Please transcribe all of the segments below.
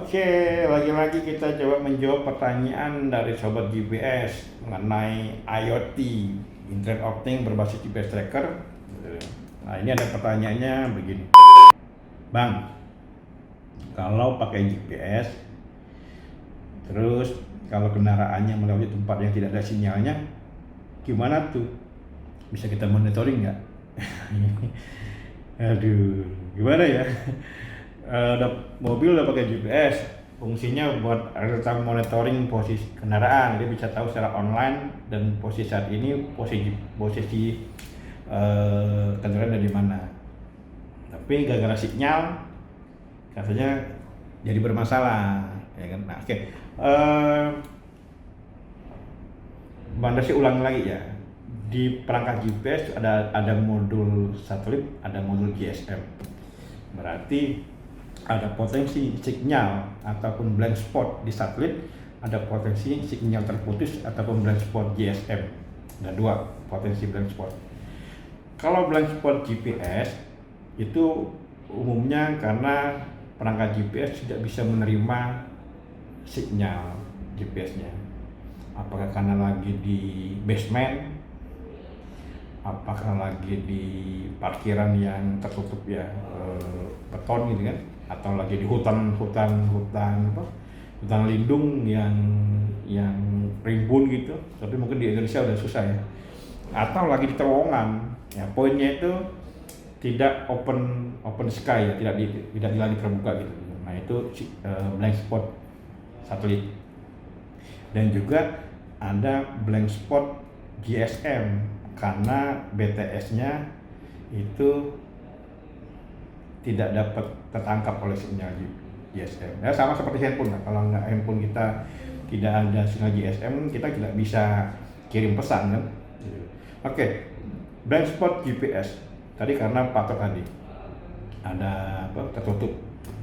Oke, lagi-lagi kita coba menjawab pertanyaan dari Sobat GPS mengenai IoT, Internet of Things berbasis GPS tracker. Nah, ini ada pertanyaannya begini. Bang, kalau pakai GPS, terus kalau kendaraannya melewati tempat yang tidak ada sinyalnya, gimana tuh? Bisa kita monitoring nggak? Aduh, gimana ya? Mobil udah pakai GPS, fungsinya buat real-time monitoring posisi kendaraan. Dia bisa tahu secara online dan posisi saat ini posisi kendaraan ada di mana. Tapi gara-gara sinyal katanya jadi bermasalah, ya kan? Nah, oke. Bang Dasi ulang lagi ya. Di perangkat GPS ada modul satelit, ada modul GSM. Berarti ada potensi sinyal ataupun blind spot di satelit, ada potensi sinyal terputus ataupun blind spot GSM. Ada dua potensi blind spot. Kalau blind spot GPS itu umumnya karena perangkat GPS tidak bisa menerima sinyal GPS-nya. Apakah karena lagi di basement, apakah lagi di parkiran yang tertutup ya beton gitu kan, atau lagi di hutan lindung yang rimbun gitu. Tapi mungkin di Indonesia udah susah ya. Atau lagi di terowongan. Ya, poinnya itu tidak open sky ya, tidak di langit terbuka gitu. Nah, itu blind spot satelit. Dan juga ada blind spot GSM karena BTS-nya itu tidak dapat tertangkap oleh sinyal GSM. Ya, sama seperti handphone lah. Kalau nggak handphone kita tidak ada sinyal GSM, kita tidak bisa kirim pesan kan. Oke, blind spot GPS tadi karena patok tadi ada tertutup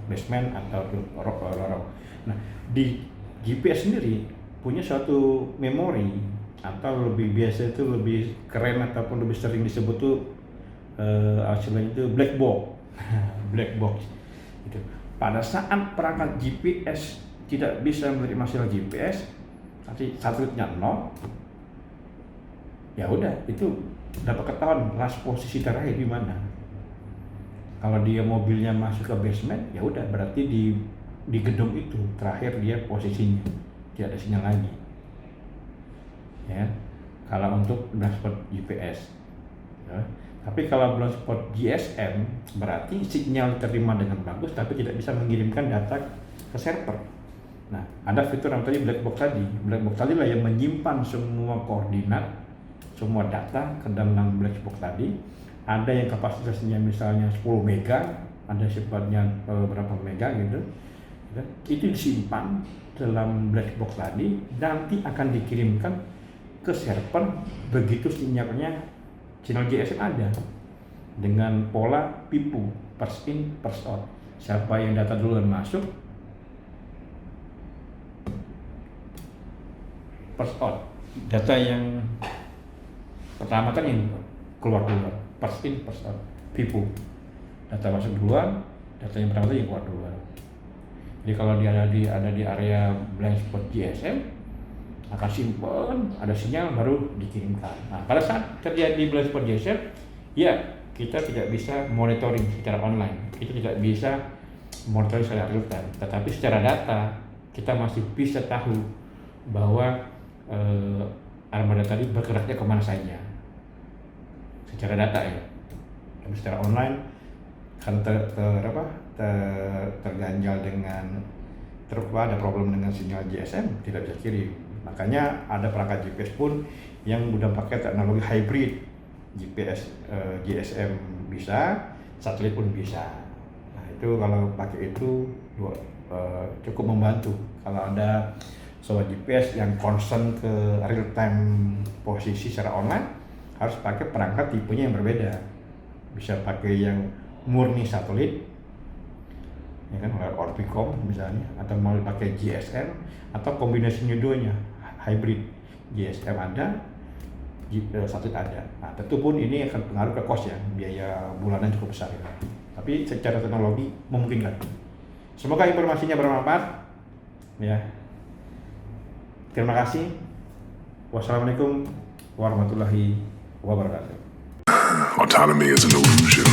basement atau lorong. Nah, di GPS sendiri punya suatu memori atau lebih biasa itu lebih keren ataupun lebih sering disebut tuh istilahnya itu black box. Black box itu pada saat perangkat GPS tidak bisa menerima sinyal GPS, tapi satelitnya nol, ya udah itu dapat ketahuan last posisi terakhir di mana. Kalau dia mobilnya masuk ke basement, ya udah berarti di gedung itu terakhir dia posisinya, tidak ada sinyal lagi. Ya, kalau untuk blind spot GPS. Ya. Tapi kalau blind spot GSM berarti sinyal diterima dengan bagus, tapi tidak bisa mengirimkan data ke server. Nah, ada fitur yang tadi black box tadi. Black box tadi lah yang menyimpan semua koordinat, semua data ke dalam black box tadi. Ada yang kapasitasnya misalnya 10 mega, ada sifatnya berapa mega gitu. Itu disimpan dalam black box tadi, nanti akan dikirimkan ke server begitu sinyal GSM ada dengan pola PIPU, first in first out. Siapa yang data duluan masuk, first out. Data yang pertama kan yang keluar duluan, first in first out. PIPU, data masuk duluan, data yang pertama yang keluar duluan. Jadi kalau dia ada di area blind spot GSM, akan simpan, ada sinyal baru dikirimkan. Nah, pada saat terjadi blind spot GSM, ya kita tidak bisa monitoring secara online, kita tidak bisa monitoring secara real time. Tetapi secara data kita masih bisa tahu bahwa armada tadi bergeraknya kemana saja. Secara data ya. Tapi secara online kan terganjal dengan ada problem dengan sinyal GSM, tidak bisa kirim. Makanya ada perangkat GPS pun yang udah pakai teknologi hybrid, GPS, GSM bisa, satelit pun bisa. Nah, itu kalau pakai itu cukup membantu. Kalau ada sobat GPS yang concern ke real time posisi secara online, harus pakai perangkat tipenya yang berbeda. Bisa pakai yang murni satelit, ya kan, Orbicom misalnya, atau mau pakai GSM atau kombinasinya duanya, hybrid, GSM ada, satelit ada. Nah, tentu pun ini akan pengaruh ke cost ya, biaya bulanan cukup besar ya. Tapi secara teknologi memungkinkan. Semoga informasinya bermanfaat. Ya. Terima kasih. Wassalamualaikum warahmatullahi wabarakatuh. Autonomy is an illusion.